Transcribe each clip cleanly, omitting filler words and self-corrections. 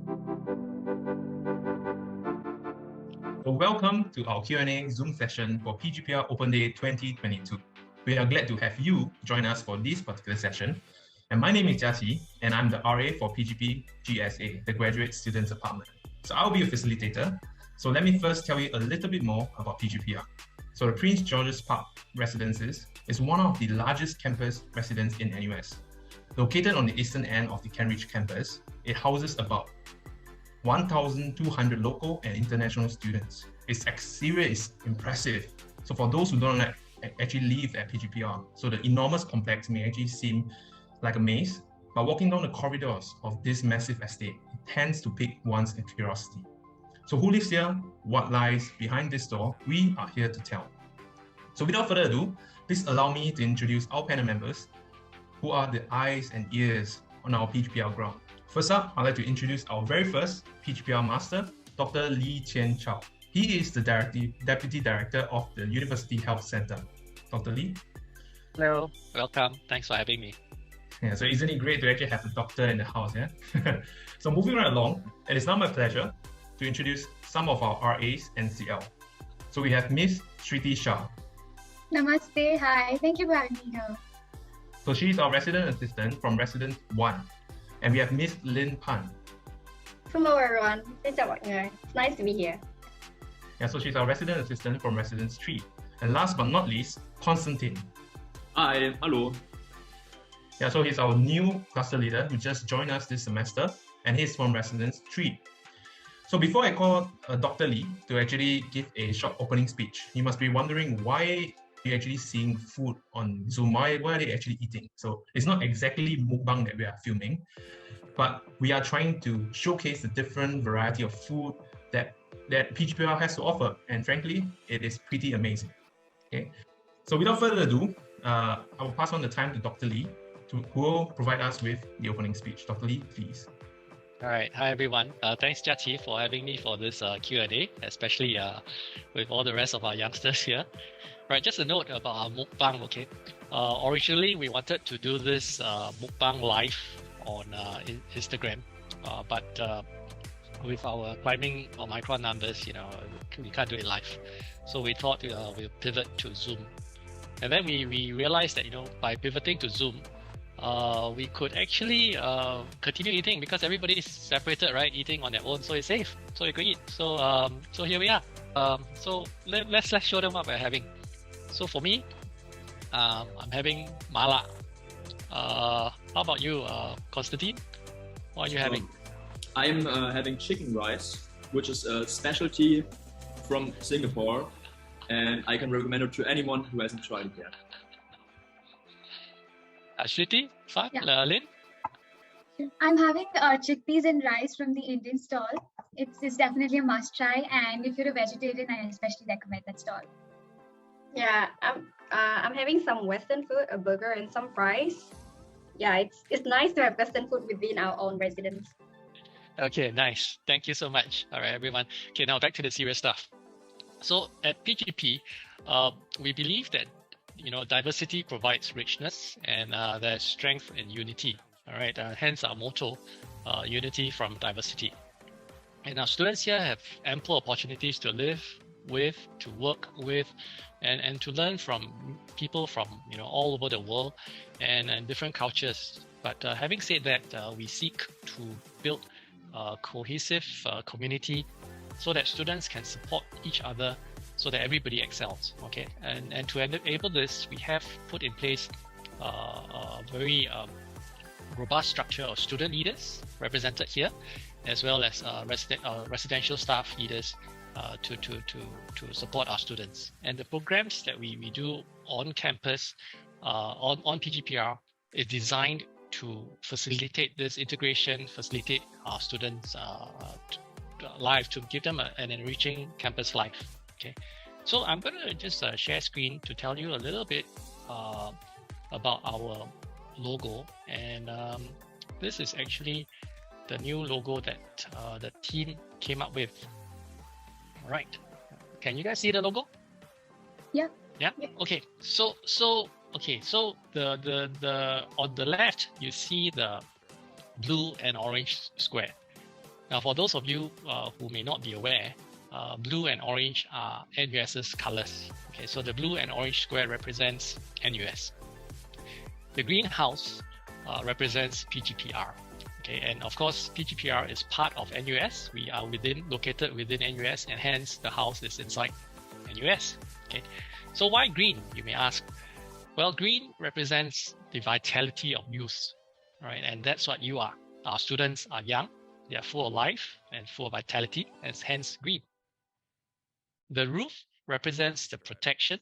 So welcome to our Q&A Zoom session for PGPR Open Day 2022. We are glad to have you join us for this particular session. And my name is Jiaqi, and I'm the RA for PGP GSA, the Graduate Students Department. So I'll be a facilitator. So let me first tell you a little bit more about PGPR. So the Prince George's Park Residences is one of the largest campus residences in NUS. Located on the eastern end of the Cambridge campus, it houses about 1,200 local and international students. Its exterior is impressive. So for those who don't actually live at PGPR, so the enormous complex may actually seem like a maze, but walking down the corridors of this massive estate, it tends to pique one's curiosity. So who lives here? What lies behind this door? We are here to tell. So without further ado, please allow me to introduce our panel members, who are the eyes and ears on our PGPR ground. First up, I'd like to introduce our very first PGPR Master, Dr. Lee Chien Chow. He is the Deputy Director of the University Health Center. Dr. Lee? Hello, welcome. Thanks for having me. Yeah, so isn't it great to actually have a doctor in the house, yeah? So moving right along, it is now my pleasure to introduce some of our RAs and CL. So we have Miss Shriti Shah. Namaste, hi, thank you for having me here. So she is our resident assistant from Resident 1. And we have Miss Lin Pan. Hello everyone, it's nice to be here. Yeah, so she's our resident assistant from Residence 3. And last but not least, Constantine. Hi, hello. Yeah, so he's our new cluster leader who just joined us this semester, and he's from Residence 3. So before I call Dr. Lee to actually give a short opening speech, you must be wondering why you're actually seeing food on Zoom. Why are they actually eating? So it's not exactly mukbang that we are filming, but we are trying to showcase the different variety of food that PGPR has to offer. And frankly, it is pretty amazing. Okay. So without further ado, I will pass on the time to Dr. Lee, who will provide us with the opening speech. Dr. Lee, please. All right, hi everyone. Thanks Jiaqi for having me for this Q&A, especially with all the rest of our youngsters here. Right, just a note about our mukbang, okay? Originally, we wanted to do this mukbang live on Instagram, but with our climbing Omicron numbers, we can't do it live. So we thought we'll pivot to Zoom. And then we realized that, by pivoting to Zoom, we could actually continue eating because everybody is separated, right? Eating on their own, so it's safe. So you could eat. So here we are. So let's show them what we're having. So for me, I'm having mala. How about you, Constantine? What are you having? I'm having chicken rice, which is a specialty from Singapore, and I can recommend it to anyone who hasn't tried it yet. Shriti, Fat, Yeah. Lin? I'm having chickpeas and rice from the Indian stall. It's definitely a must try, and if you're a vegetarian, I especially recommend that stall. Yeah, I'm having some Western food, a burger and some fries. Yeah, it's nice to have Western food within our own residence. Okay, nice. Thank you so much. All right, everyone. Okay, now back to the serious stuff. So at PGP, we believe that diversity provides richness, and there's strength in unity. All right, hence our motto, unity from diversity. And our students here have ample opportunities to live with, to work with, and to learn from people from all over the world and different cultures. But having said that, we seek to build a cohesive community so that students can support each other, so that everybody excels. Okay, and to enable this, we have put in place a very robust structure of student leaders represented here, as well as residential staff leaders to support our students. And the programs that we do on campus, on PGPR, is designed to facilitate this integration, facilitate our students' life, to give them an enriching campus life. Okay, so I'm going to just share screen to tell you a little bit about our logo. And this is actually the new logo that the team came up with. All right, can you guys see the logo? Yeah. Yeah. Okay. So the on the left you see the blue and orange square. Now, for those of you who may not be aware, blue and orange are NUS's colors. Okay, so the blue and orange square represents NUS. The green house represents PGPR. Okay, and of course, PGPR is part of NUS. We are located within NUS, and hence the house is inside NUS. Okay, so why green, you may ask? Well, green represents the vitality of youth, right? And that's what you are. Our students are young, they are full of life and full of vitality, and hence green. The roof represents the protection,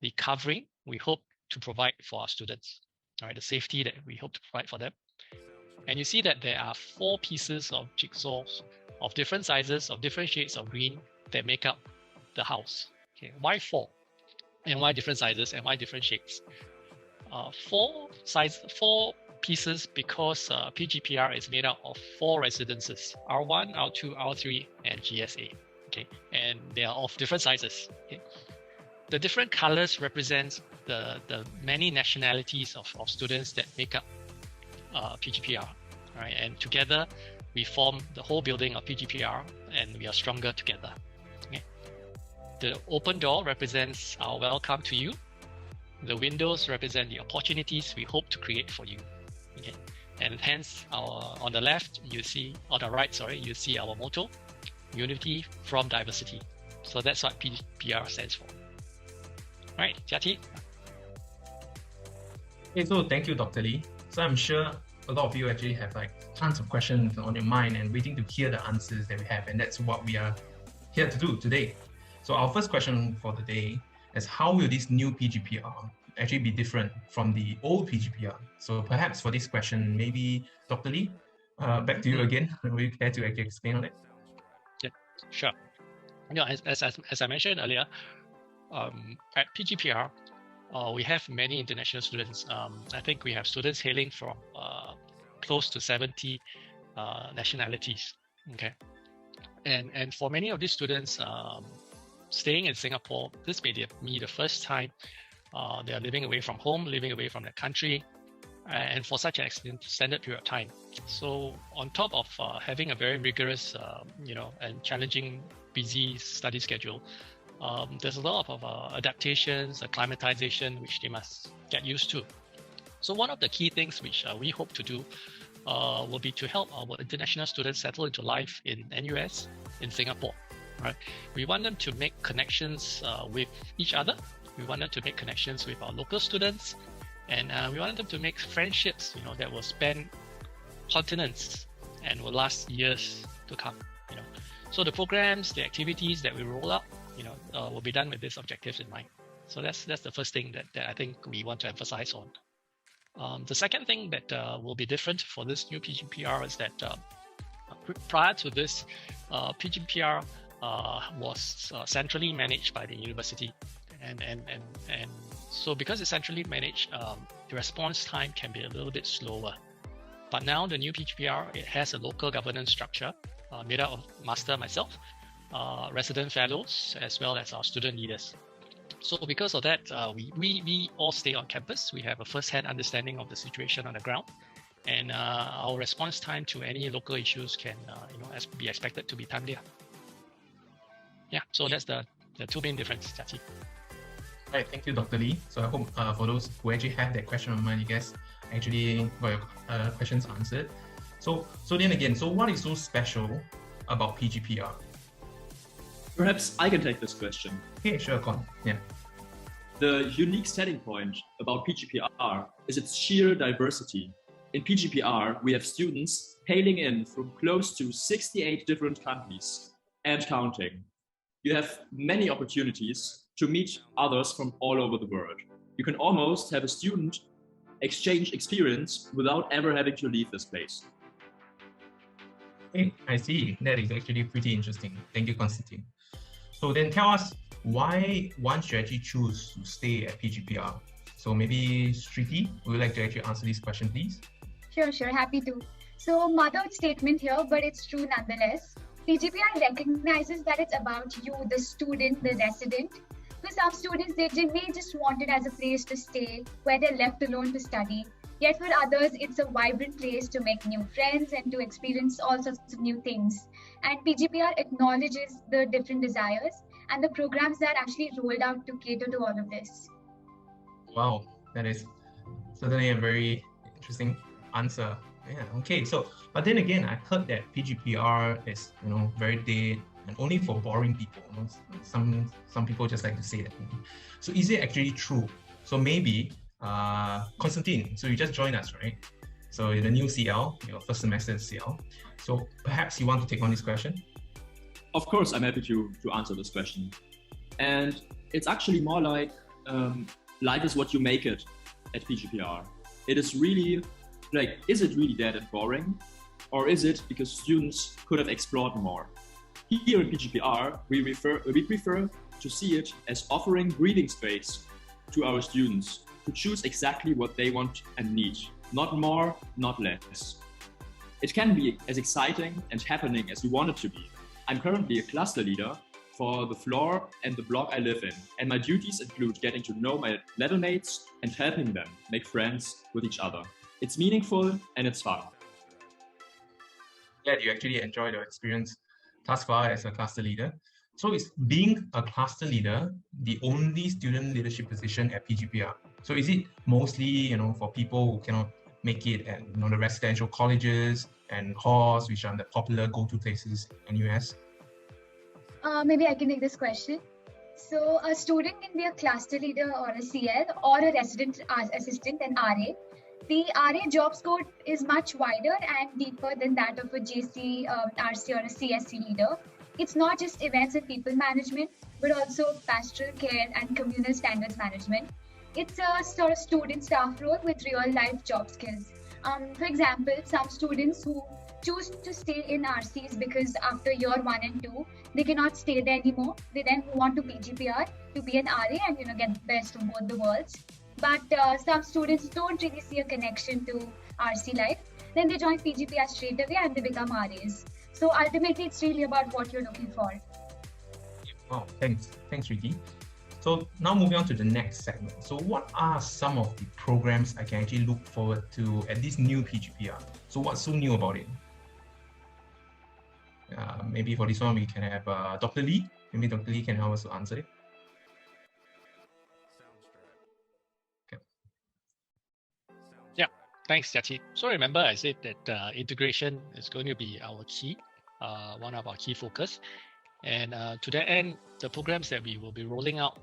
the covering we hope to provide for our students, all right? The safety that we hope to provide for them. And you see that there are 4 pieces of jigsaws of different sizes, of different shades of green that make up the house. Okay, why 4? And why different sizes and why different shades? 4 pieces because PGPR is made up of 4 residences: R1, R2, R3, and GSA. Okay, and they are of different sizes. Okay, the different colors represent the many nationalities of students that make up PGPR. Right, and together we form the whole building of PGPR, and we are stronger together. Okay. The open door represents our welcome to you. The windows represent the opportunities we hope to create for you. Okay. And hence, on the left, you see, on the right, sorry, you see our motto: unity from diversity. So that's what PGPR stands for. Right, Jiati? Okay, so thank you, Dr. Lee. So I'm sure a lot of you actually have like tons of questions on your mind and waiting to hear the answers that we have, and that's what we are here to do today. So our first question for the day is, how will this new PGPR actually be different from the old PGPR? So perhaps for this question, maybe Dr. Lee, back to you again. Will you care to actually explain on it? Yeah, sure. You know, as I mentioned earlier, at PGPR, we have many international students. I think we have students hailing from close to 70 nationalities. Okay, and for many of these students staying in Singapore, this may be the first time they are living away from home, living away from their country, and for such an extended period of time. So on top of having a very rigorous, and challenging, busy study schedule, there's a lot of adaptations, acclimatization, which they must get used to. So one of the key things which we hope to do will be to help our international students settle into life in NUS, in Singapore. Right? We want them to make connections with each other. We want them to make connections with our local students, and we want them to make friendships, that will span continents and will last years to come. So the programs, the activities that we roll out, will be done with these objectives in mind. So that's the first thing that I think we want to emphasize on. The second thing that will be different for this new PGPR is that prior to this, PGPR was centrally managed by the university, and so because it's centrally managed, the response time can be a little bit slower. But now the new PGPR, it has a local governance structure made up of master, myself, resident fellows, as well as our student leaders. So because of that, we all stay on campus. We have a first-hand understanding of the situation on the ground, and our response time to any local issues can be expected to be timelier. Yeah, so that's the two main differences, Jiati. Right, thank you, Dr. Lee. So I hope for those who actually have that question on mind, you guys actually got your questions answered. So then again, so what is so special about PGPR? Perhaps I can take this question. Okay, sure, Con. Yeah. The unique selling point about PGPR is its sheer diversity. In PGPR, we have students hailing in from close to 68 different countries and counting. You have many opportunities to meet others from all over the world. You can almost have a student exchange experience without ever having to leave this place. Okay, I see. That is actually pretty interesting. Thank you, Constantine. So then tell us why one should actually choose to stay at PGPR. So maybe Shriti, would you like to actually answer this question, please? Sure, happy to. So motherhood statement here, but it's true nonetheless. PGPR recognizes that it's about you, the student, the resident. For some students, they may just want it as a place to stay, where they're left alone to study. Yet for others, it's a vibrant place to make new friends and to experience all sorts of new things. And PGPR acknowledges the different desires and the programs that are actually rolled out to cater to all of this. Wow, that is certainly a very interesting answer. Yeah, okay. So, but then again, I heard that PGPR is, very dead and only for boring people. Some people just like to say that. So, is it actually true? So maybe, Konstantin, so you just joined us, right? So you're the new CL, your first semester in CL. So perhaps you want to take on this question? Of course, I'm happy to answer this question. And it's actually more like life is what you make it at PGPR. It is really like, is it really dead and boring? Or is it because students could have explored more? Here in PGPR, we prefer to see it as offering breathing space to our students to choose exactly what they want and need, not more, not less. It can be as exciting and happening as we want it to be. I'm currently a cluster leader for the floor and the block I live in, and my duties include getting to know my level mates and helping them make friends with each other. It's meaningful and it's fun. Glad you actually enjoyed your experience thus far as a cluster leader. So is being a cluster leader the only student leadership position at PGPR? So is it mostly, for people who cannot make it at the residential colleges and halls, which are the popular go-to places in US? Maybe I can take this question. So a student can be a cluster leader or a CL or a resident assistant and RA. The RA job scope is much wider and deeper than that of a JC, RC or a CSC leader. It's not just events and people management, but also pastoral care and communal standards management. It's a sort of student staff role with real life job skills. For example, some students who choose to stay in RCs because after year 1 and 2, they cannot stay there anymore. They then move on to PGPR to be an RA and get the best of both the worlds. But some students don't really see a connection to RC life. Then they join PGPR straight away and they become RAs. So ultimately, it's really about what you're looking for. Wow, thanks, Ricky. So now moving on to the next segment. So what are some of the programs I can actually look forward to at this new PGPR? So what's so new about it? Maybe for this one, we can have Dr. Lee. Maybe Dr. Lee can help us to answer it. Thanks, Yachi. So remember, I said that integration is going to be our key, one of our key focus. And to that end, the programs that we will be rolling out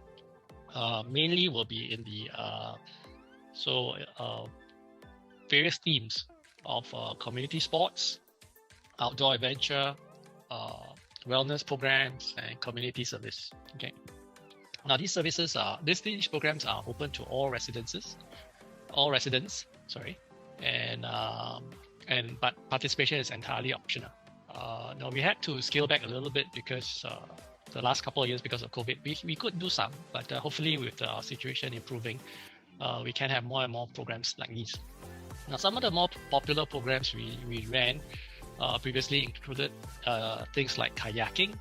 mainly will be in the various themes of community sports, outdoor adventure, wellness programs, and community service. Okay. Now these programs are open to all residents. But participation is entirely optional. Now we had to scale back a little bit because the last couple of years because of COVID, we could do some, but hopefully with our situation improving, we can have more and more programs like these. Now some of the more popular programs we ran previously included things like kayaking,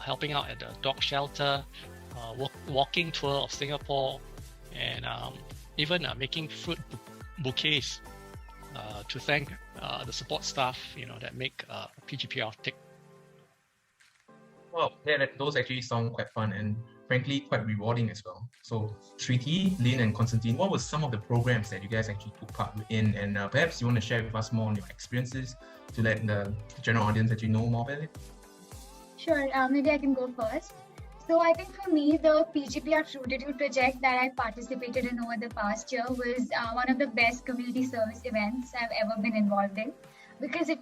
helping out at the dog shelter, walking tour of Singapore, and even making fruit bouquets to thank the support staff, that make PGPR tick. Well, those actually sound quite fun and frankly quite rewarding as well. So, Shriti, Lynn, and Konstantin, what were some of the programs that you guys actually took part in? And perhaps you want to share with us more on your experiences to let the general audience actually know more about it? Sure, maybe I can go first. So I think for me, the PGPR Fruititude project that I participated in over the past year was one of the best community service events I've ever been involved in, because it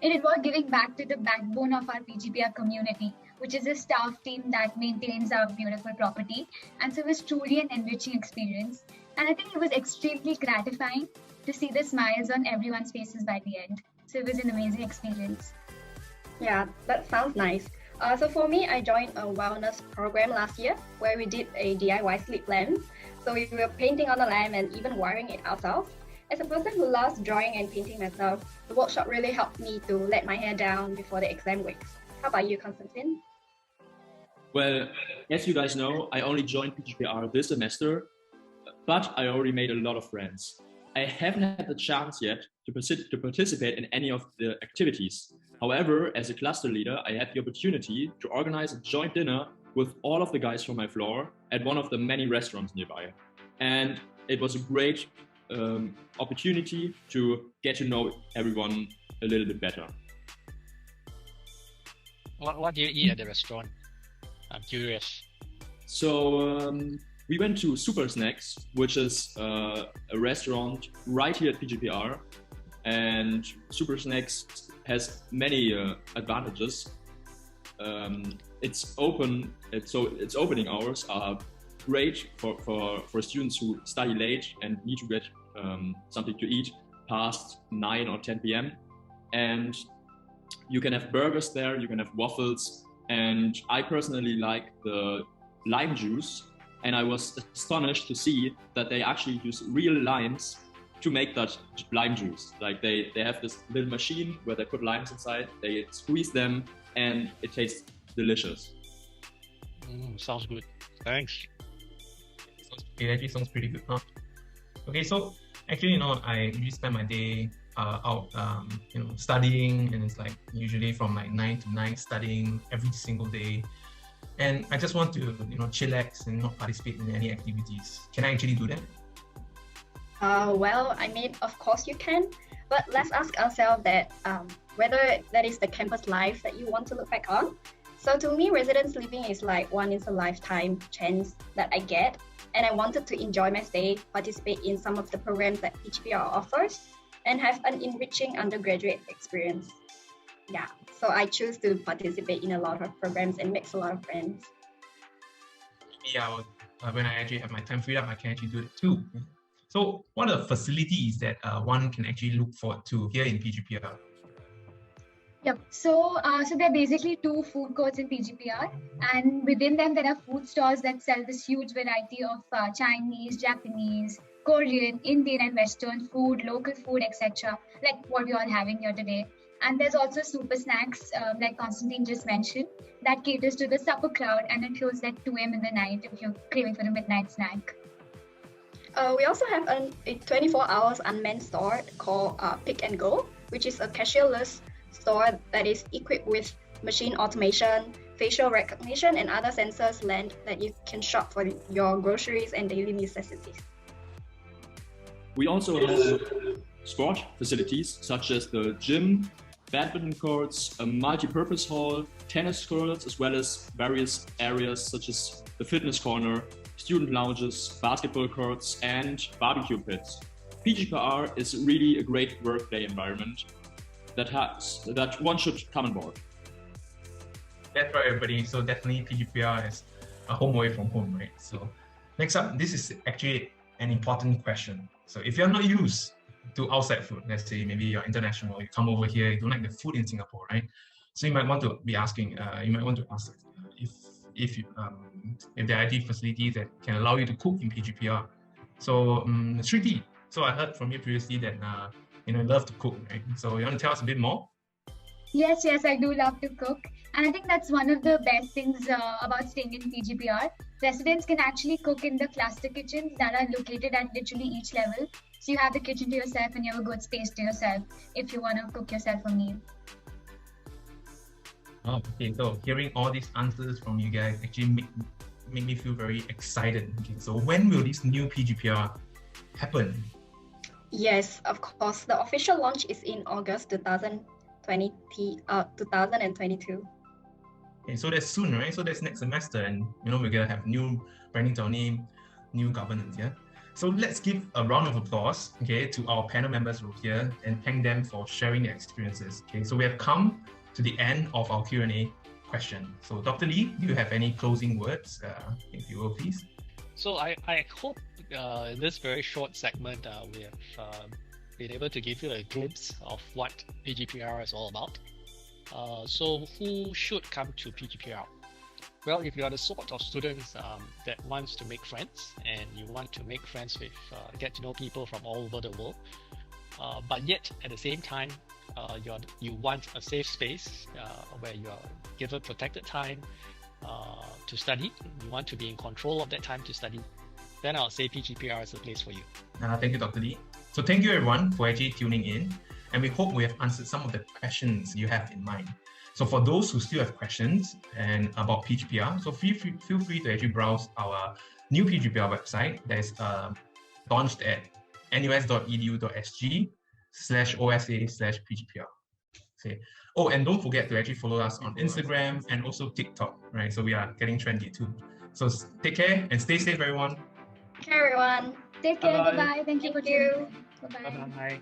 involved giving back to the backbone of our PGPR community, which is a staff team that maintains our beautiful property. And so it was truly an enriching experience. And I think it was extremely gratifying to see the smiles on everyone's faces by the end. So it was an amazing experience. Yeah, that sounds nice. So for me, I joined a wellness program last year where we did a DIY sleep lamp. So we were painting on the lamp and even wiring it ourselves. As a person who loves drawing and painting myself, the workshop really helped me to let my hair down before the exam weeks. How about you, Konstantin? Well, as you guys know, I only joined PGPR this semester, but I already made a lot of friends. I haven't had the chance yet to participate in any of the activities. However, as a cluster leader, I had the opportunity to organize a joint dinner with all of the guys from my floor at one of the many restaurants nearby. And it was a great opportunity to get to know everyone a little bit better. What do you eat at the restaurant? I'm curious. So we went to Super Snacks, which is a restaurant right here at PGPR. And Super Snacks has many advantages. It's open, so its opening hours are great for students who study late and need to get something to eat past 9 or 10 p.m. And you can have burgers there, you can have waffles, and I personally like the lime juice. And I was astonished to see that they actually use real limes to make that lime juice. Like they have this little machine where they put limes inside, they squeeze them, and it tastes delicious. Sounds good. Thanks. It actually sounds pretty good, huh? Okay, so actually, I usually spend my day out, studying, and it's like usually from like 9 to 9 studying every single day. And I just want to, chillax and not participate in any activities. Can I actually do that? Well, I mean, of course you can, but let's ask ourselves that whether that is the campus life that you want to look back on. So to me, residence living is like one in a lifetime chance that I get, and I wanted to enjoy my stay, participate in some of the programs that PGPR offers, and have an enriching undergraduate experience. Yeah, so I choose to participate in a lot of programs and make a lot of friends. Yeah, when I actually have my time freed up, I can actually do it too. So what are the facilities that one can actually look forward to here in PGPR? Yep. So there are basically 2 food courts in PGPR, and within them there are food stalls that sell this huge variety of Chinese, Japanese, Korean, Indian, and Western food, local food, etc. Like what we're all having here today. And there's also Super Snacks, like Constantine just mentioned, that caters to the supper crowd, and it closes at 2 a.m. in the night if you're craving for a midnight snack. We also have a 24 hours unmanned store called Pick and Go, which is a cashierless store that is equipped with machine automation, facial recognition, and other sensors land that you can shop for your groceries and daily necessities. We also have sport facilities such as the gym, badminton courts, a multi-purpose hall, tennis courts, as well as various areas such as the fitness corner, student lounges, basketball courts, and barbecue pits. PGPR is really a great work-play environment that one should come on board. That's right, everybody. So definitely PGPR is a home away from home, right? So next up, this is actually an important question. So if you're not used to outside food, let's say maybe you're international, you come over here, you don't like the food in Singapore, right? So you might want to be asking, if there are IT facilities that can allow you to cook in PGPR. So Shriti, so I heard from you previously that you love to cook, right? So you want to tell us a bit more? Yes, I do love to cook. And I think that's one of the best things about staying in PGPR. Residents can actually cook in the cluster kitchens that are located at literally each level. So you have the kitchen to yourself and you have a good space to yourself if you want to cook yourself a meal. Oh, okay, so hearing all these answers from you guys actually make me feel very excited. Okay, so when will this new PGPR happen? Yes, of course. The official launch is in August 2022. Okay, so that's soon, right? So that's next semester, and we're gonna have new branding to our name, new governance, yeah? So let's give a round of applause, okay, to our panel members over here and thank them for sharing their experiences. Okay, so we have come to the end of our Q&A question. So Dr. Lee, do you have any closing words, if you will, please? So I hope in this very short segment, we have been able to give you a glimpse of what PGPR is all about. So who should come to PGPR? Well, if you are the sort of students that wants to make friends and you want to make friends with, get to know people from all over the world, but yet at the same time, you want a safe space where you are given protected time to study, you want to be in control of that time to study, then I'll say PGPR is the place for you. Thank you, Dr. Lee. So thank you everyone for actually tuning in, and we hope we have answered some of the questions you have in mind. So for those who still have questions and about PGPR, so feel free to actually browse our new PGPR website that is launched at nus.edu.sg/OSA/PGPR. Okay. Oh, and don't forget to actually follow us on Instagram and also TikTok, right? So we are getting trendy too. So take care and stay safe, everyone. Take care, everyone. Take care. Bye-bye. Bye-bye. Thank you for Thank you. tuning in. Bye-bye. Bye bye.